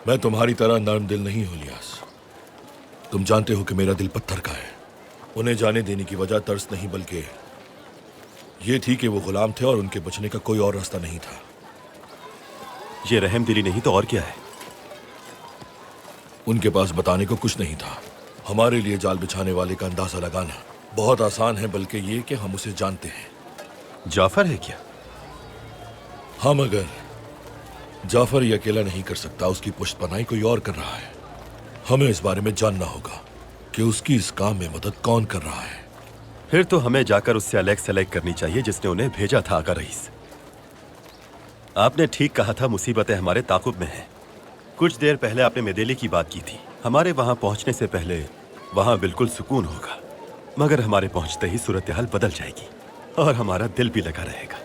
मैं तुम्हारी तरह नर्म दिल नहीं हूं इलियास। तुम जानते हो कि मेरा दिल पत्थर का है। उन्हें जाने देने की वजह तरस नहीं बल्कि ये थी कि वो गुलाम थे और उनके बचने का कोई और रास्ता नहीं था। ये रहम दिली नहीं तो और क्या है? उनके पास बताने को कुछ नहीं था। हमारे लिए जाल बिछाने वाले का अंदाजा लगाना बहुत आसान है, बल्कि ये कि हम उसे जानते हैं। जाफर है क्या? हाँ, मगर जाफर ये अकेला नहीं कर सकता। उसकी पुष्टपनाही कोई और कर रहा है। हमें इस बारे में जानना होगा कि उसकी इस काम में मदद कौन कर रहा है। फिर तो हमें जाकर उससे अलग सेलेक्ट करनी चाहिए जिसने उन्हें भेजा था। आका रईस, आपने ठीक कहा था, मुसीबतें हमारे ताकुब में हैं। कुछ देर पहले आपने मेदेली की बात की थी। हमारे वहां पहुंचने से पहले वहां बिल्कुल सुकून होगा, मगर हमारे पहुंचते ही सूरत हाल बदल जाएगी और हमारा दिल भी लगा रहेगा।